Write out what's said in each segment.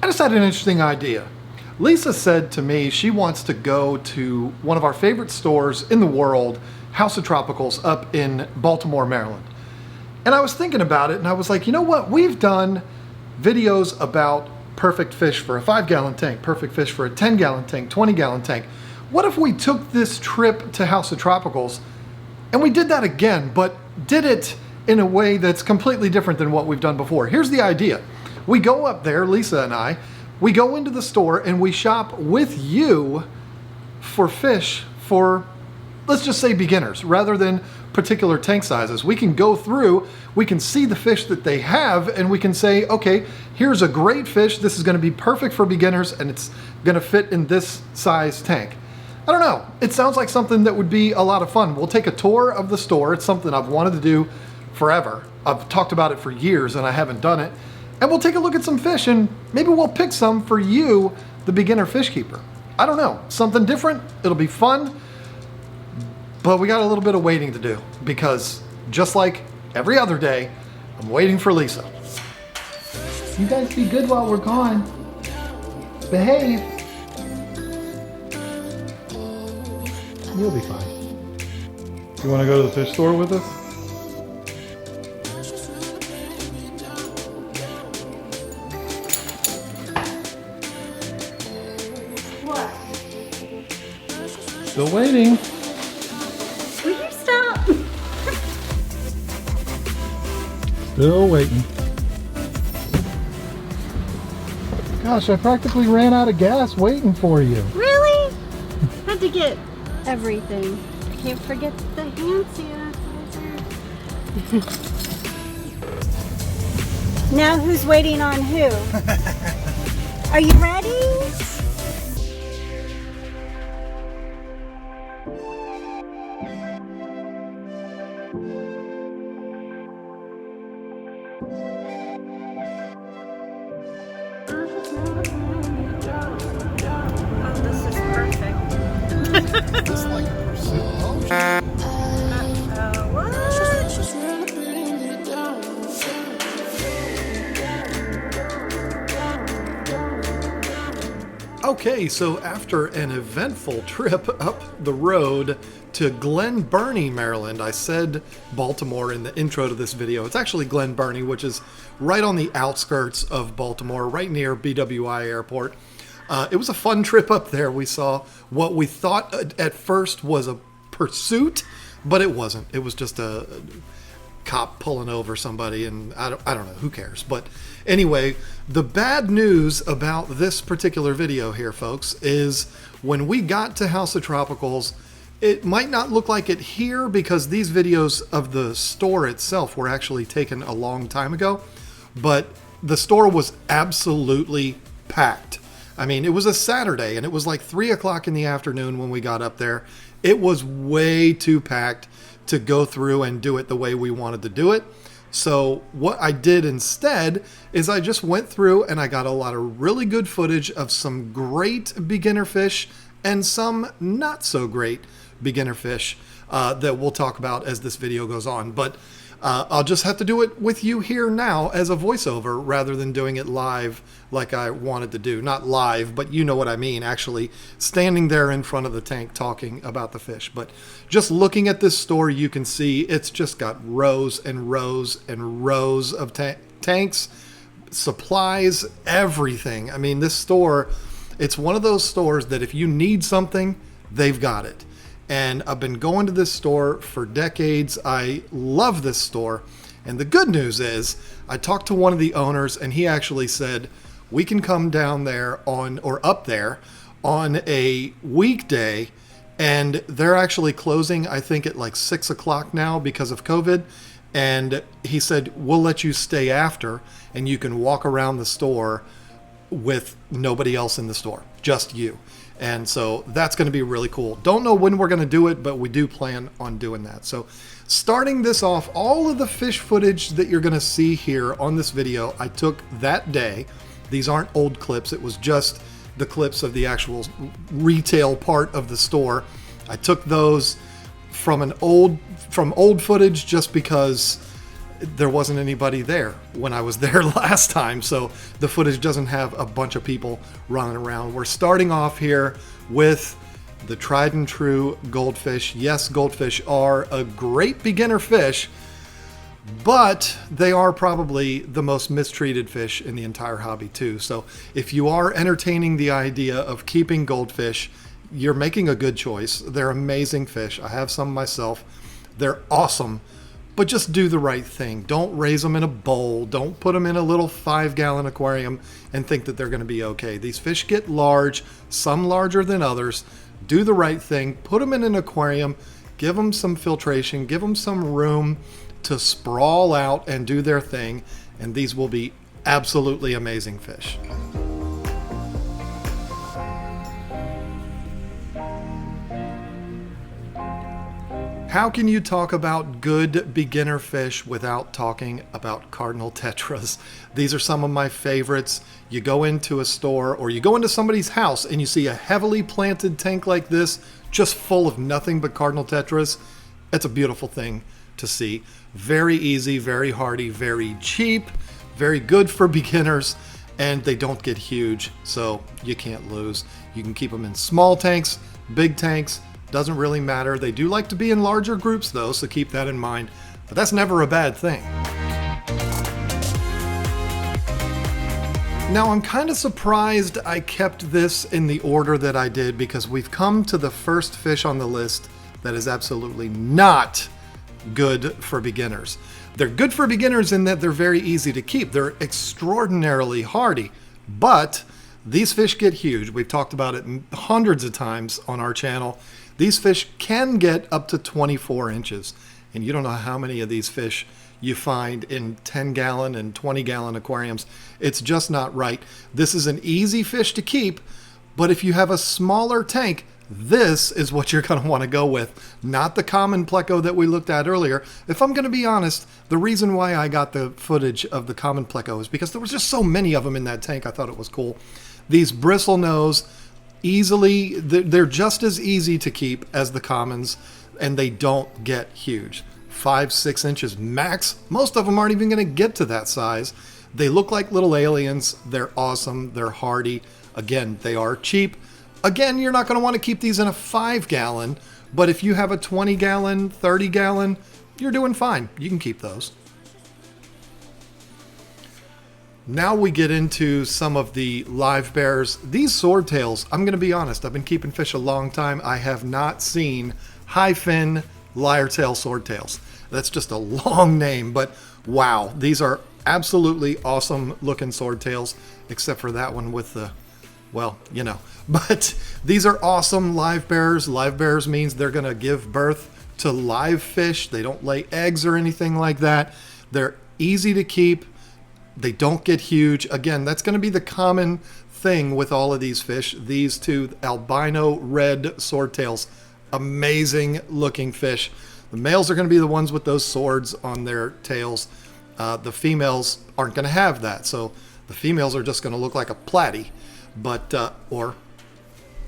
just had an interesting idea. Lisa said to me she wants to go to one of our favorite stores in the world, House of Tropicals, up in Baltimore, Maryland. And I was thinking about it and I was like, you know what? We've done videos about perfect fish for a 5-gallon tank, perfect fish for a 10-gallon tank, 20-gallon tank. What if we took this trip to House of Tropicals and we did that again, but did it in a way that's completely different than what we've done before? Here's the idea. We go up there, Lisa and I, we go into the store and we shop with you for fish for, let's just say, beginners, rather than particular tank sizes. We can go through, we can see the fish that they have, and we can say, okay, here's a great fish, this is gonna be perfect for beginners, and it's gonna fit in this size tank. I don't know, it sounds like something that would be a lot of fun. We'll take a tour of the store. It's something I've wanted to do forever. I've talked about it for years and I haven't done it. And we'll take a look at some fish and maybe we'll pick some for you, the beginner fish keeper. I don't know, something different, it'll be fun, but we got a little bit of waiting to do because just like every other day, I'm waiting for Lisa. You guys be good while we're gone. Behave. You'll be fine. You want to go to the fish store with us? What? Still waiting. Will you stop? Still waiting. Gosh, I practically ran out of gas waiting for you. Really? Had to get everything. Can't forget the hand sanitizer. Now who's waiting on who? Are you ready? Okay, so after an eventful trip up the road to Glen Burnie, Maryland, I said Baltimore in the intro to this video. It's actually Glen Burnie, which is right on the outskirts of Baltimore, right near BWI Airport. It was a fun trip up there. We saw what we thought at first was a pursuit, but it wasn't. It was just a cop pulling over somebody, and I don't know, who cares? But anyway, the bad news about this particular video here, folks, is when we got to House of Tropicals, it might not look like it here because these videos of the store itself were actually taken a long time ago, but the store was absolutely packed. I mean, it was a Saturday and it was like 3 o'clock in the afternoon when we got up there. It was way too packed to go through and do it the way we wanted to do it. So what I did instead is I just went through and I got a lot of really good footage of some great beginner fish and some not so great beginner fish that we'll talk about as this video goes on. But I'll just have to do it with you here now as a voiceover rather than doing it live like I wanted to do. Not live, but you know what I mean, actually standing there in front of the tank talking about the fish. But just looking at this store, you can see it's just got rows and rows and rows of tanks, supplies, everything. I mean, this store, it's one of those stores that if you need something, they've got it. And I've been going to this store for decades. I love this store. And the good news is I talked to one of the owners and he actually said, we can come down there up there on a weekday, and they're actually closing, I think, at like 6 o'clock now because of COVID. And he said, we'll let you stay after and you can walk around the store with nobody else in the store, just you. And so that's going to be really cool. Don't know when we're going to do it, but we do plan on doing that. So starting this off, all of the fish footage that you're going to see here on this video, I took that day. These aren't old clips. It was just the clips of the actual retail part of the store. I took those from old footage just because there wasn't anybody there when I was there last time, so the footage doesn't have a bunch of people running around. We're starting off here with the tried and true goldfish. Yes, goldfish are a great beginner fish, but they are probably the most mistreated fish in the entire hobby too. So if you are entertaining the idea of keeping goldfish, you're making a good choice. They're amazing fish. I have some myself. They're awesome, but just do the right thing. Don't raise them in a bowl. Don't put them in a little 5-gallon aquarium and think that they're going to be okay. These fish get large, some larger than others. Do the right thing. Put them in an aquarium. Give them some filtration. Give them some room to sprawl out and do their thing, and these will be absolutely amazing fish. How can you talk about good beginner fish without talking about cardinal tetras? These are some of my favorites. You go into a store or you go into somebody's house and you see a heavily planted tank like this, just full of nothing but cardinal tetras. It's a beautiful thing to see. Very easy, very hardy, very cheap, very good for beginners, and they don't get huge, so you can't lose. You can keep them in small tanks, big tanks, doesn't really matter. They do like to be in larger groups though, so keep that in mind, but that's never a bad thing. Now I'm kind of surprised I kept this in the order that I did, because we've come to the first fish on the list that is absolutely not good for beginners. They're good for beginners in that they're very easy to keep. They're extraordinarily hardy, but these fish get huge. We've talked about it hundreds of times on our channel. These fish can get up to 24 inches, and you don't know how many of these fish you find in 10-gallon and 20-gallon aquariums. It's just not right. This is an easy fish to keep, but if you have a smaller tank, this is what you're going to want to go with, not the common pleco that we looked at earlier. If I'm going to be honest, the reason why I got the footage of the common pleco is because there was just so many of them in that tank. I thought it was cool. These bristlenose, they're just as easy to keep as the commons, and they don't get huge. 5-6 inches max. Most of them aren't even going to get to that size. They look like little aliens. They're awesome. They're hardy. Again, they are cheap. Again, you're not going to want to keep these in a 5-gallon, but if you have a 20-gallon, 30-gallon, you're doing fine. You can keep those. Now we get into some of the live bears. These swordtails, I'm going to be honest, I've been keeping fish a long time. I have not seen high fin lyre tail swordtails. That's just a long name, but wow, these are absolutely awesome looking swordtails, except for that one with the, well, you know. But these are awesome live bears. Live bears means they're going to give birth to live fish. They don't lay eggs or anything like that. They're easy to keep. They don't get huge. Again, that's going to be the common thing with all of these fish. These two albino red swordtails, amazing looking fish. The males are going to be the ones with those swords on their tails. The females aren't going to have that. So the females are just going to look like a platy, but or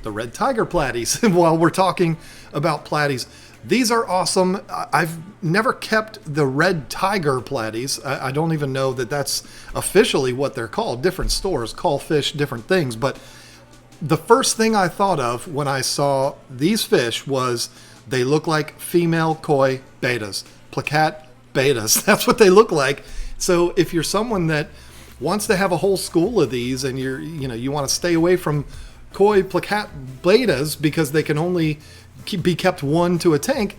the red tiger platies. While we're talking about platies, these are awesome. I've never kept the red tiger platies. I don't even know that that's officially what they're called. Different stores call fish different things, but the first thing I thought of when I saw these fish was they look like female koi betas, placat betas. That's what they look like. So if you're someone that wants to have a whole school of these, and you want to stay away from koi placat betas because they can only be kept one to a tank,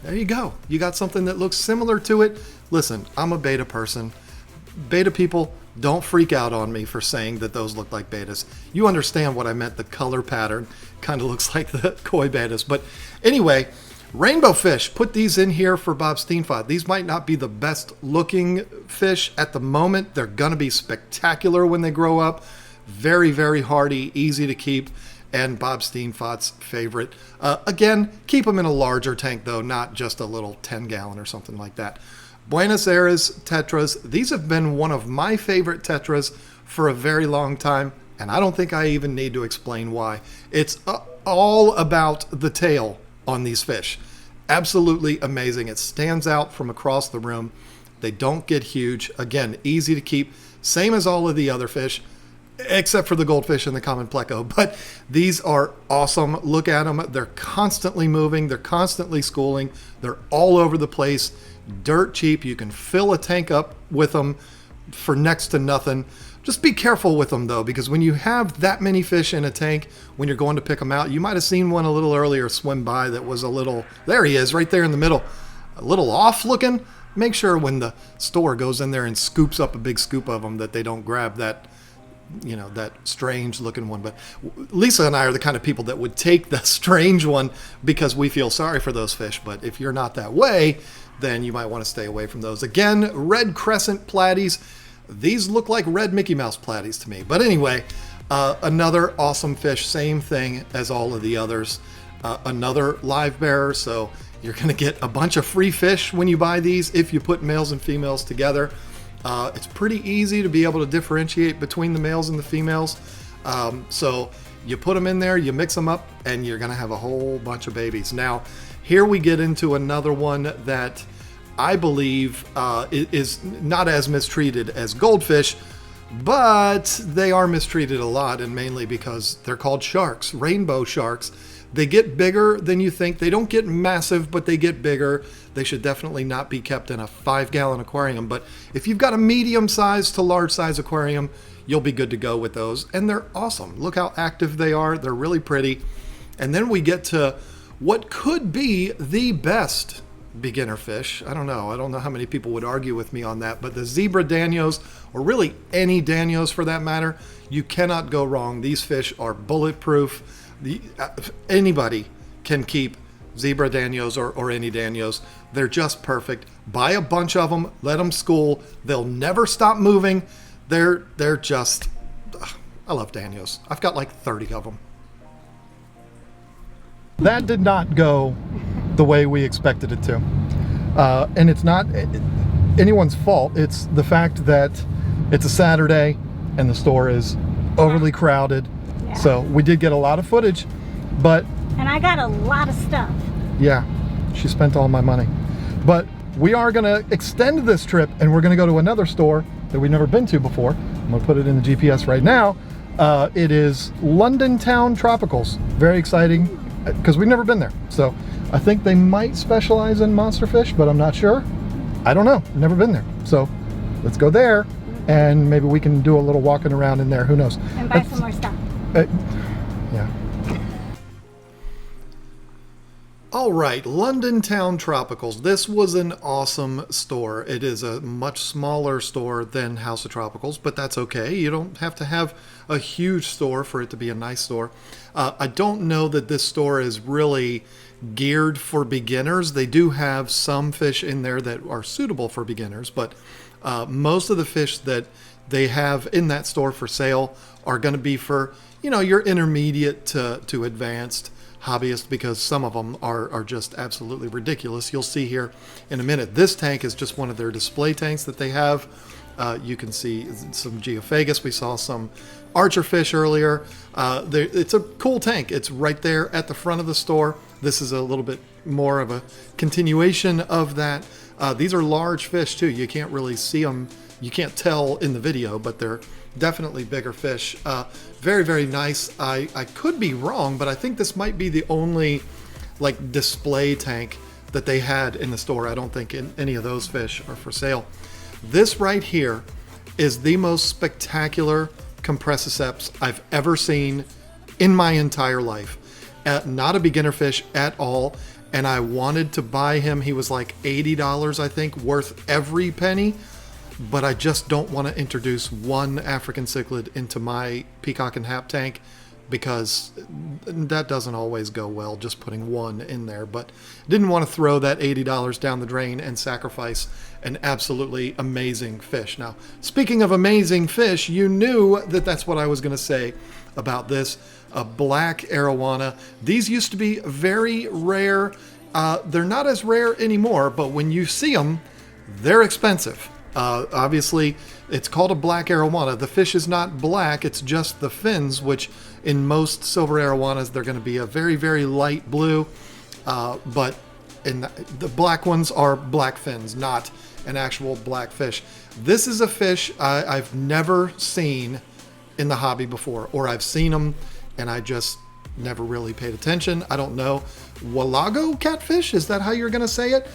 there you go. You got something that looks similar to it. Listen, I'm a beta person. Beta people, don't freak out on me for saying that those look like betas. You understand what I meant. The color pattern kind of looks like the koi betas. But anyway, rainbow fish, put these in here for Bob Steenfod. These might not be the best looking fish at the moment. They're going to be spectacular when they grow up. Very, very hardy, easy to keep, and Bob Steenfod's favorite. Again, keep them in a larger tank though, not just a little 10-gallon or something like that. Buenos Aires tetras. These have been one of my favorite tetras for a very long time, and I don't think I even need to explain why. It's all about the tail on these fish. Absolutely amazing. It stands out from across the room. They don't get huge. Again, easy to keep. Same as all of the other fish, except for the goldfish and the common pleco. But these are awesome. Look at them. They're constantly moving. They're constantly schooling. They're all over the place. Dirt cheap. You can fill a tank up with them for next to nothing. Just be careful with them, though, because when you have that many fish in a tank, when you're going to pick them out, you might have seen one a little earlier swim by that was a little, there he is, right there in the middle, a little off looking. Make sure when the store goes in there and scoops up a big scoop of them that they don't grab that, you know, that strange looking one. But Lisa and I are the kind of people that would take the strange one because we feel sorry for those fish. But if you're not that way, then you might want to stay away from those. Again, red crescent platies. These look like red Mickey Mouse platies to me. But anyway, another awesome fish, same thing as all of the others. Another live bearer, so you're going to get a bunch of free fish when you buy these if you put males and females together. It's pretty easy to be able to differentiate between the males and the females. So you put them in there, you mix them up, and you're going to have a whole bunch of babies. Now, here we get into another one that I believe is not as mistreated as goldfish, but they are mistreated a lot, and mainly because they're called sharks, rainbow sharks. They get bigger than you think. They don't get massive, but they get bigger. They should definitely not be kept in a 5-gallon aquarium, but if you've got a medium-sized to large-size aquarium, you'll be good to go with those, and they're awesome. Look how active they are. They're really pretty. And then we get to what could be the best beginner fish. I don't know how many people would argue with me on that, but the zebra danios, or really any danios for that matter, you cannot go wrong. These fish are bulletproof. Anybody can keep zebra danios or any danios. They're just perfect. Buy a bunch of them, let them school. They'll never stop moving. They're just, I love danios. I've got like 30 of them. That did not go the way we expected it to. And it's not anyone's fault. It's the fact that it's a Saturday and the store is overly crowded. Yeah. So we did get a lot of footage, but... And I got a lot of stuff. Yeah, she spent all my money. But we are gonna extend this trip and we're gonna go to another store that we've never been to before. I'm gonna put it in the GPS right now. It is London Town Tropicals. Very exciting, because we've never been there. So I think they might specialize in monster fish, but I'm not sure. I don't know, never been there. So let's go there and maybe we can do a little walking around in there, who knows. And buy some more stuff. Yeah. All right, London Town Tropicals. This was an awesome store. It is a much smaller store than House of Tropicals, but that's okay. You don't have to have a huge store for it to be a nice store. I don't know that this store is really geared for beginners. They do have some fish in there that are suitable for beginners, but most of the fish that they have in that store for sale are going to be for, you know, your intermediate to advanced hobbyist, because some of them are just absolutely ridiculous. You'll see here in a minute. This tank is just one of their display tanks that they have. You can see some geophagus. We saw some archerfish earlier. It's a cool tank. It's right there at the front of the store. This is a little bit more of a continuation of that. These are large fish too. You can't really see them. You can't tell in the video, but they're definitely bigger fish. Very, very nice. I could be wrong, but I think this might be the only like display tank that they had in the store. I don't think any of those fish are for sale. This right here is the most spectacular Compressiceps I've ever seen in my entire life. Not a beginner fish at all, and I wanted to buy him. He was like $80, I think, worth every penny, but I just don't want to introduce one African cichlid into my peacock and hap tank, because that doesn't always go well, just putting one in there. But didn't want to throw that $80 down the drain and sacrifice an absolutely amazing fish. Now, speaking of amazing fish, you knew that that's what I was going to say about this. A black arowana. These used to be very rare. They're not as rare anymore, but when you see them, they're expensive. Obviously, it's called a black arowana. The fish is not black, it's just the fins, which in most silver arowanas, they're going to be a very, very light blue. But in the black ones are black fins, not an actual blackfish. This is a fish I've never seen in the hobby before, or I've seen them and I just never really paid attention. I don't know. Wallago Catfish, is that how you're going to say it?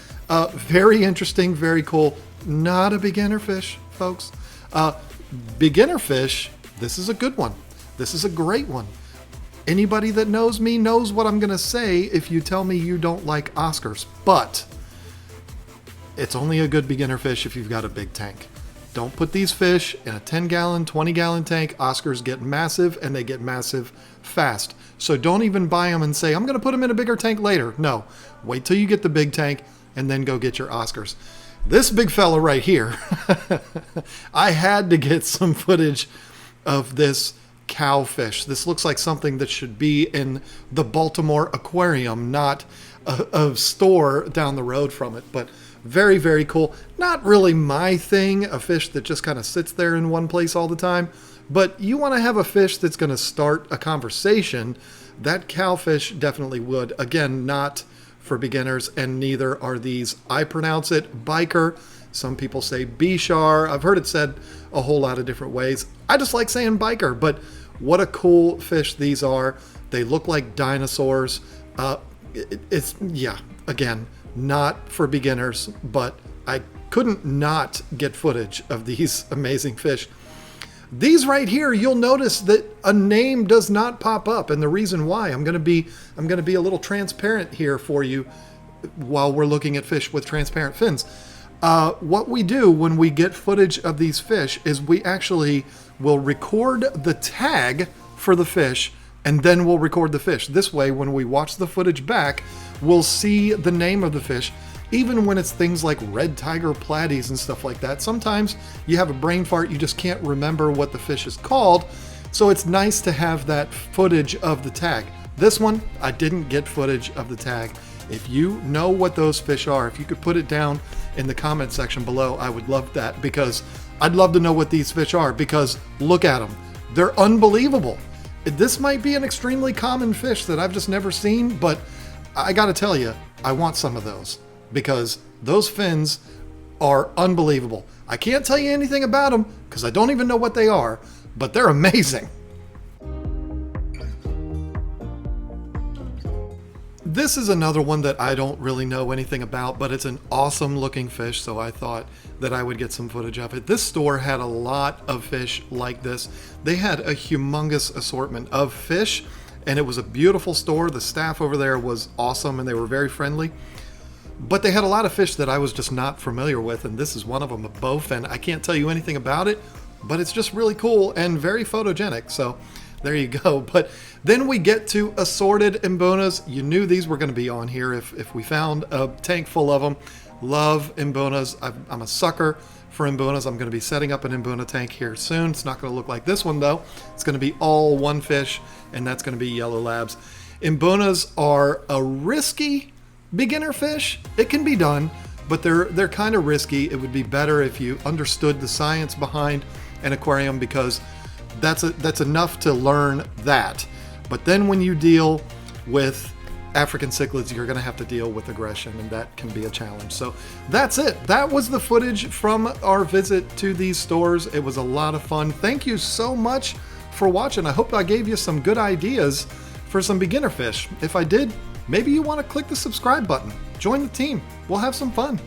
Very interesting, very cool. Not a beginner fish, folks. Beginner fish, this is a good one. This is a great one. Anybody that knows me knows what I'm going to say if you tell me you don't like Oscars, but it's only a good beginner fish if you've got a big tank. Don't put these fish in a 10-gallon, 20-gallon tank. Oscars get massive, and they get massive fast. So don't even buy them and say, I'm going to put them in a bigger tank later. No, wait till you get the big tank and then go get your Oscars. This big fella right here, I had to get some footage of this cowfish. This looks like something that should be in the Baltimore Aquarium, not a store down the road from it. But very, very cool. Not really my thing, a fish that just kind of sits there in one place all the time. But you want to have a fish that's going to start a conversation. That cowfish definitely would. Again, not for beginners, and neither are these. I pronounce it BICHIR. Some people say BICHIR. I've heard it said a whole lot of different ways. I just like saying BICHIR, but what a cool fish these are. They look like dinosaurs. It's, yeah, again, not for beginners, but I couldn't not get footage of these amazing fish. These right here, you'll notice that a name does not pop up, and the reason why, I'm going to be a little transparent here for you while we're looking at fish with transparent fins. What we do when we get footage of these fish is we actually will record the tag for the fish, and then we'll record the fish. This way, when we watch the footage back, we'll see the name of the fish. Even when it's things like red Tiger Platies and stuff like that, sometimes you have a brain fart, you just can't remember what the fish is called. So it's nice to have that footage of the tag. This one, I didn't get footage of the tag. If you know what those fish are, if you could put it down in the comment section below, I would love that, because I'd love to know what these fish are, because look at them. They're unbelievable. This might be an extremely common fish that I've just never seen, but I gotta tell you, I want some of those, because those fins are unbelievable. I can't tell you anything about them because I don't even know what they are, but they're amazing. This is another one that I don't really know anything about, but it's an awesome looking fish, so I thought that I would get some footage of it. This store had a lot of fish like this. They had a humongous assortment of fish, and it was a beautiful store. The staff over there was awesome, and they were very friendly. But they had a lot of fish that I was just not familiar with, and this is one of them, a bowfin. I can't tell you anything about it, but it's just really cool and very photogenic, so there you go. But then we get to assorted MBUNAs. You knew these were going to be on here if we found a tank full of them. Love MBUNAs. I'm a sucker for MBUNAs. I'm going to be setting up an MBUNA tank here soon. It's not going to look like this one, though. It's going to be all one fish, and that's going to be yellow labs. MBUNAs are a risky beginner fish. It can be done, but they're kind of risky. It would be better if you understood the science behind an aquarium, because that's enough to learn that. But then when you deal with African cichlids, you're going to have to deal with aggression, and that can be a challenge. So that's it. That was the footage from our visit to these stores. It was a lot of fun. Thank you so much for watching. I hope I gave you some good ideas for some beginner fish. If I did, maybe you want to click the subscribe button. Join the team. We'll have some fun.